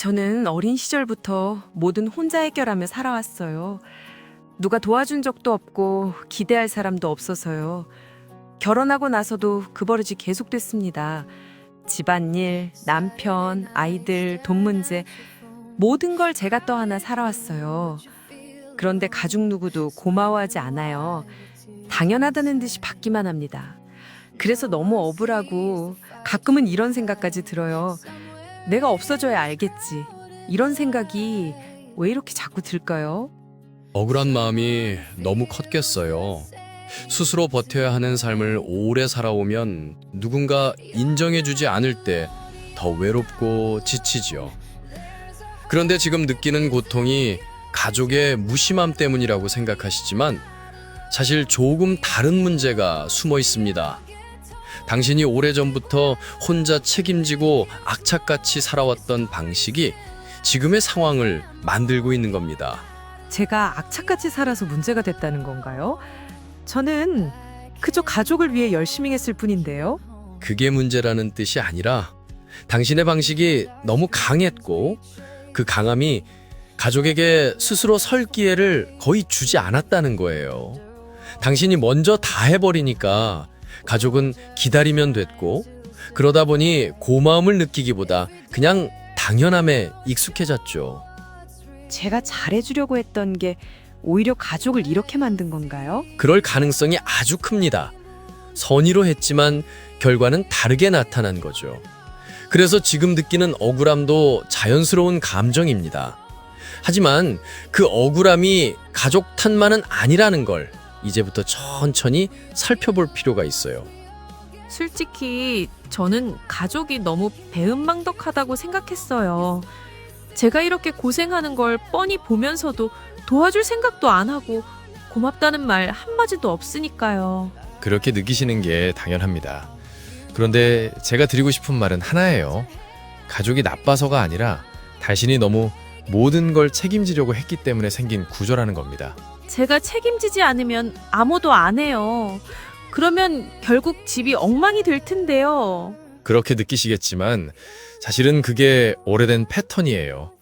저는 어린 시절부터 뭐든 혼자 해결하며 살아왔어요. 누가 도와준 적도 없고 기대할 사람도 없어서요. 결혼하고 나서도 그 버릇이 계속됐습니다. 집안일, 남편, 아이들, 돈 문제, 모든 걸 제가 떠안아 살아왔어요. 그런데 가족 누구도 고마워하지 않아요. 당연하다는 듯이 받기만 합니다. 그래서 너무 억울하고 가끔은 이런 생각까지 들어요. 내가 없어져야 알겠지. 이런 생각이 왜 이렇게 자꾸 들까요? 억울한 마음이 너무 컸겠어요. 스스로 버텨야 하는 삶을 오래 살아오면 누군가 인정해주지 않을 때 더 외롭고 지치지요. 그런데 지금 느끼는 고통이 가족의 무심함 때문이라고 생각하시지만 사실 조금 다른 문제가 숨어 있습니다. 당신이 오래전부터 혼자 책임지고 악착같이 살아왔던 방식이 지금의 상황을 만들고 있는 겁니다. 제가 악착같이 살아서 문제가 됐다는 건가요? 저는 그저 가족을 위해 열심히 했을 뿐인데요. 그게 문제라는 뜻이 아니라 당신의 방식이 너무 강했고 그 강함이 가족에게 스스로 설 기회를 거의 주지 않았다는 거예요. 당신이 먼저 다 해버리니까 가족은 기다리면 됐고 그러다 보니 고마움을 느끼기보다 그냥 당연함에 익숙해졌죠. 제가 잘해주려고 했던 게 오히려 가족을 이렇게 만든 건가요? 그럴 가능성이 아주 큽니다. 선의로 했지만 결과는 다르게 나타난 거죠. 그래서 지금 느끼는 억울함도 자연스러운 감정입니다. 하지만 그 억울함이 가족 탓만은 아니라는 걸 이제부터 천천히 살펴볼 필요가 있어요. 솔직히 저는 가족이 너무 배은망덕하다고 생각했어요. 제가 이렇게 고생하는 걸 뻔히 보면서도 도와줄 생각도 안 하고 고맙다는 말 한마디도 없으니까요. 그렇게 느끼시는 게 당연합니다. 그런데 제가 드리고 싶은 말은 하나예요. 가족이 나빠서가 아니라 당신이 너무 모든 걸 책임지려고 했기 때문에 생긴 구조라는 겁니다. 제가 책임지지 않으면 아무도 안 해요. 그러면 결국 집이 엉망이 될 텐데요. 그렇게 느끼시겠지만 사실은 그게 오래된 패턴이에요.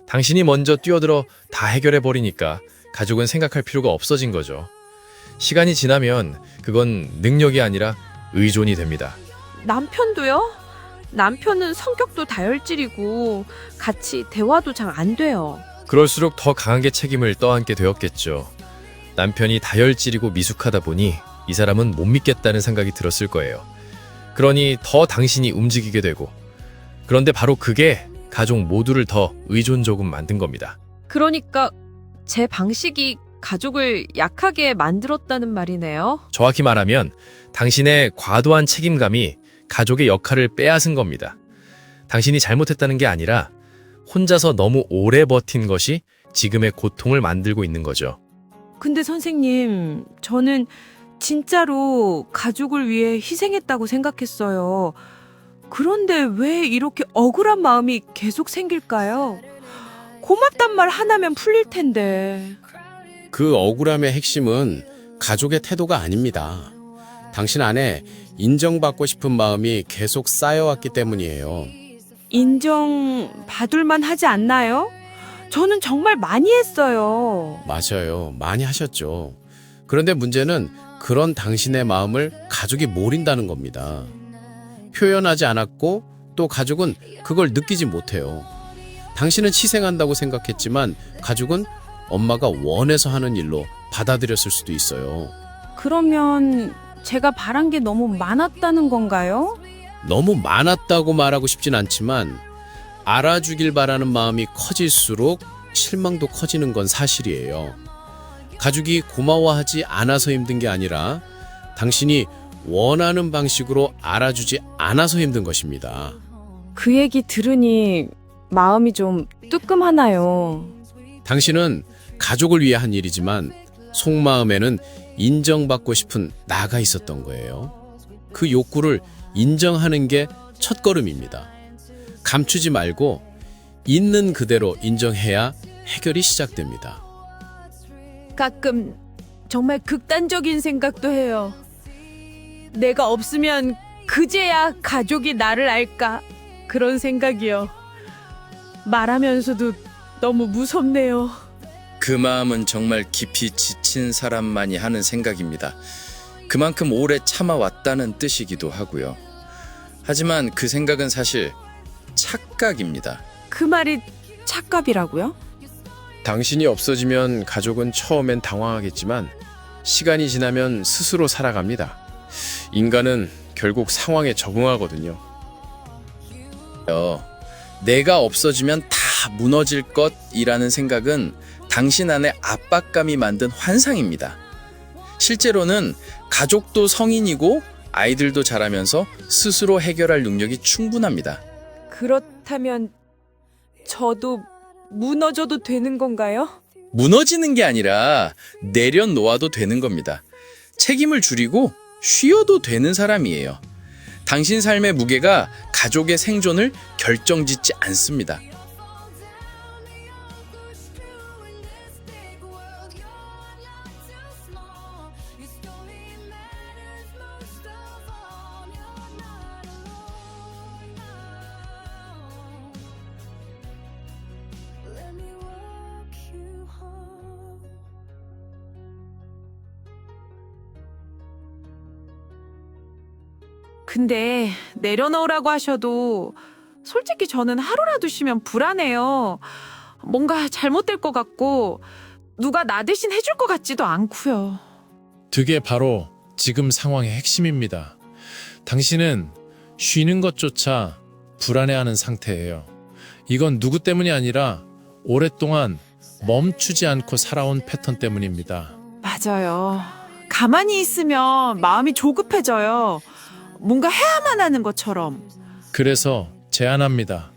당신이 먼저 뛰어들어 다 해결해버리니까 가족은 생각할 필요가 없어진 거죠. 시간이 지나면 그건 능력이 아니라 의존이 됩니다. 남편도요? 남편은 성격도 다혈질이고 같이 대화도 잘 안 돼요. 그럴수록 더 강하게 책임을 떠안게 되었겠죠. 남편이 다혈질이고 미숙하다 보니 이 사람은 못 믿겠다는 생각이 들었을 거예요. 그러니 더 당신이 움직이게 되고, 그런데 바로 그게 가족 모두를 더 의존적으로 만든 겁니다. 그러니까 제 방식이 가족을 약하게 만들었다는 말이네요. 정확히 말하면 당신의 과도한 책임감이 가족의 역할을 빼앗은 겁니다. 당신이 잘못했다는 게 아니라 혼자서 너무 오래 버틴 것이 지금의 고통을 만들고 있는 거죠. 근데 선생님, 저는 진짜로 가족을 위해 희생했다고 생각했어요. 그런데 왜 이렇게 억울한 마음이 계속 생길까요? 고맙단 말 하나면 풀릴 텐데. 그 억울함의 핵심은 가족의 태도가 아닙니다. 당신 안에 인정받고 싶은 마음이 계속 쌓여왔기 때문이에요. 인정받을만 하지 않나요? 저는 정말 많이 했어요. 맞아요. 많이 하셨죠. 그런데 문제는 그런 당신의 마음을 가족이 모른다는 겁니다. 표현하지 않았고 또 가족은 그걸 느끼지 못해요. 당신은 희생한다고 생각했지만 가족은 엄마가 원해서 하는 일로 받아들였을 수도 있어요. 그러면 제가 바란 게 너무 많았다는 건가요? 너무 많았다고 말하고 싶진 않지만 알아주길 바라는 마음이 커질수록 실망도 커지는 건 사실이에요. 가족이 고마워하지 않아서 힘든 게 아니라 당신이 원하는 방식으로 알아주지 않아서 힘든 것입니다. 그 얘기 들으니 마음이 좀 뜨끔하나요? 당신은 가족을 위해 한 일이지만 속마음에는 인정받고 싶은 나가 있었던 거예요. 그 욕구를 인정하는 게 첫걸음입니다. 감추지 말고 있는 그대로 인정해야 해결이 시작됩니다. 가끔 정말 극단적인 생각도 해요. 내가 없으면 그제야 가족이 나를 알까? 그런 생각이요. 말하면서도 너무 무섭네요. 그 마음은 정말 깊이 지친 사람만이 하는 생각입니다. 그만큼 오래 참아왔다는 뜻이기도 하고요. 하지만 그 생각은 사실 착각입니다. 그 말이 착각이라고요? 당신이 없어지면 가족은 처음엔 당황하겠지만 시간이 지나면 스스로 살아갑니다. 인간은 결국 상황에 적응하거든요. 내가 없어지면 다 무너질 것이라는 생각은 당신 안의 압박감이 만든 환상입니다. 실제로는 가족도 성인이고 아이들도 자라면서 스스로 해결할 능력이 충분합니다. 그렇다면 저도 무너져도 되는 건가요? 무너지는 게 아니라 내려놓아도 되는 겁니다. 책임을 줄이고 쉬어도 되는 사람이에요. 당신 삶의 무게가 가족의 생존을 결정짓지 않습니다. 근데 내려놓으라고 하셔도 솔직히 저는 하루라도 쉬면 불안해요. 뭔가 잘못될 것 같고 누가 나 대신 해줄 것 같지도 않고요. 그게 바로 지금 상황의 핵심입니다. 당신은 쉬는 것조차 불안해하는 상태예요. 이건 누구 때문이 아니라 오랫동안 멈추지 않고 살아온 패턴 때문입니다. 맞아요. 가만히 있으면 마음이 조급해져요. 뭔가 해야만 하는 것처럼. 그래서 제안합니다.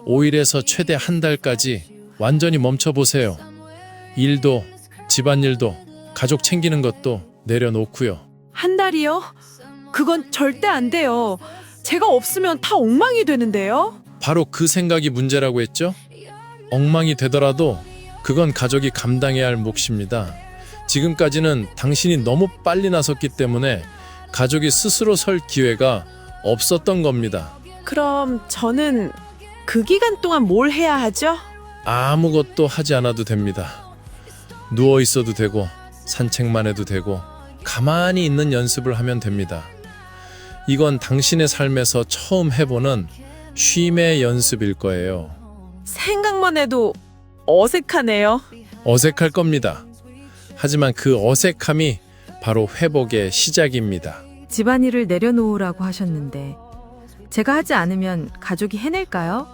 5일에서 최대 한 달까지 완전히 멈춰보세요. 일도, 집안일도, 가족 챙기는 것도 내려놓고요. 한 달이요? 그건 절대 안 돼요. 제가 없으면 다 엉망이 되는데요. 바로 그 생각이 문제라고 했죠? 엉망이 되더라도 그건 가족이 감당해야 할 몫입니다. 지금까지는 당신이 너무 빨리 나섰기 때문에 가족이 스스로 설 기회가 없었던 겁니다. 그럼 저는 그 기간 동안 뭘 해야 하죠? 아무것도 하지 않아도 됩니다. 누워 있어도 되고 산책만 해도 되고 가만히 있는 연습을 하면 됩니다. 이건 당신의 삶에서 처음 해보는 쉼의 연습일 거예요. 생각만 해도 어색하네요. 어색할 겁니다. 하지만 그 어색함이 바로 회복의 시작입니다. 집안일을 내려놓으라고 하셨는데 제가 하지 않으면 가족이 해낼까요?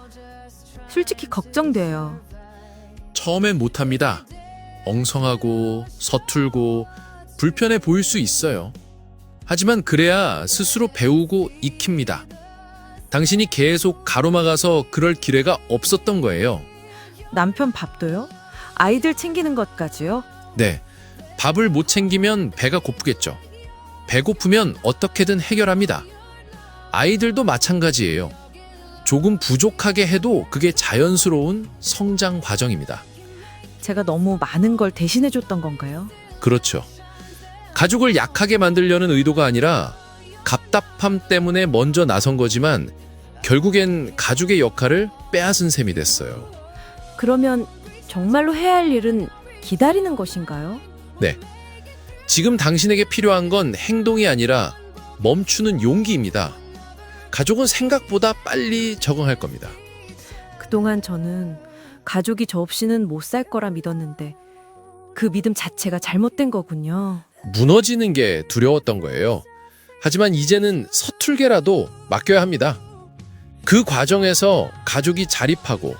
솔직히 걱정돼요. 처음엔 못합니다. 엉성하고 서툴고 불편해 보일 수 있어요. 하지만 그래야 스스로 배우고 익힙니다. 당신이 계속 가로막아서 그럴 기회가 없었던 거예요. 남편 밥도요? 아이들 챙기는 것까지요? 네, 밥을 못 챙기면 배가 고프겠죠. 배고프면 어떻게든 해결합니다. 아이들도 마찬가지예요. 조금 부족하게 해도 그게 자연스러운 성장 과정입니다. 제가 너무 많은 걸 대신해줬던 건가요? 그렇죠. 가족을 약하게 만들려는 의도가 아니라 갑답함 때문에 먼저 나선 거지만 결국엔 가족의 역할을 빼앗은 셈이 됐어요. 그러면 정말로 해야 할 일은 기다리는 것인가요? 네. 지금 당신에게 필요한 건 행동이 아니라 멈추는 용기입니다. 가족은 생각보다 빨리 적응할 겁니다. 그동안 저는 가족이 저 없이는 못 살 거라 믿었는데 그 믿음 자체가 잘못된 거군요. 무너지는 게 두려웠던 거예요. 하지만 이제는 서툴게라도 맡겨야 합니다. 그 과정에서 가족이 자립하고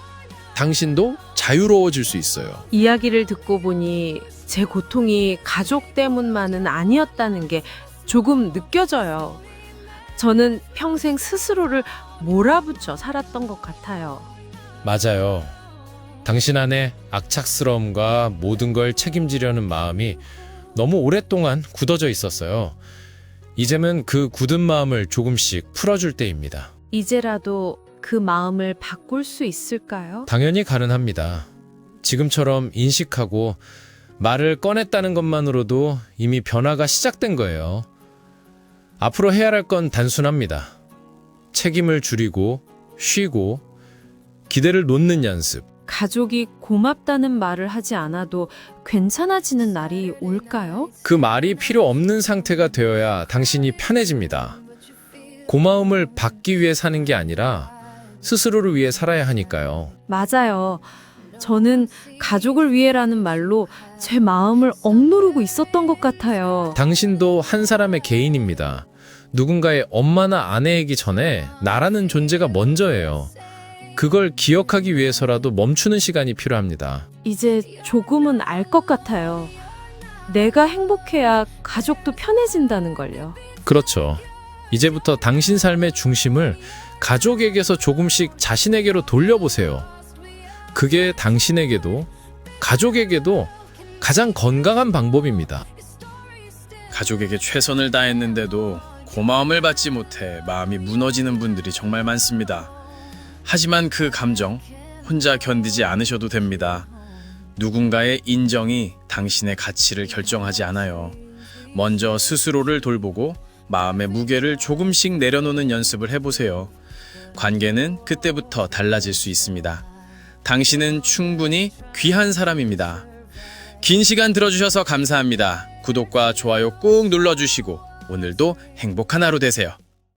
당신도 자유로워질 수 있어요. 이야기를 듣고 보니 제 고통이 가족 때문만은 아니었다는 게 조금 느껴져요. 저는 평생 스스로를 몰아붙여 살았던 것 같아요. 맞아요. 당신 안에 악착스러움과 모든 걸 책임지려는 마음이 너무 오랫동안 굳어져 있었어요. 이제는 그 굳은 마음을 조금씩 풀어줄 때입니다. 이제라도 그 마음을 바꿀 수 있을까요? 당연히 가능합니다. 지금처럼 인식하고 말을 꺼냈다는 것만으로도 이미 변화가 시작된 거예요. 앞으로 해야 할 건 단순합니다. 책임을 줄이고 쉬고 기대를 놓는 연습. 가족이 고맙다는 말을 하지 않아도 괜찮아지는 날이 올까요? 그 말이 필요 없는 상태가 되어야 당신이 편해집니다. 고마움을 받기 위해 사는 게 아니라 스스로를 위해 살아야 하니까요. 맞아요. 저는 가족을 위해라는 말로 제 마음을 억누르고 있었던 것 같아요. 당신도 한 사람의 개인입니다. 누군가의 엄마나 아내이기 전에 나라는 존재가 먼저예요. 그걸 기억하기 위해서라도 멈추는 시간이 필요합니다. 이제 조금은 알 것 같아요. 내가 행복해야 가족도 편해진다는 걸요. 그렇죠. 이제부터 당신 삶의 중심을 가족에게서 조금씩 자신에게로 돌려보세요. 그게 당신에게도 가족에게도 가장 건강한 방법입니다. 가족에게 최선을 다했는데도 고마움을 받지 못해 마음이 무너지는 분들이 정말 많습니다. 하지만 그 감정 혼자 견디지 않으셔도 됩니다. 누군가의 인정이 당신의 가치를 결정하지 않아요. 먼저 스스로를 돌보고 마음의 무게를 조금씩 내려놓는 연습을 해보세요. 관계는 그때부터 달라질 수 있습니다. 당신은 충분히 귀한 사람입니다. 긴 시간 들어주셔서 감사합니다. 구독과 좋아요 꾹 눌러주시고 오늘도 행복한 하루 되세요.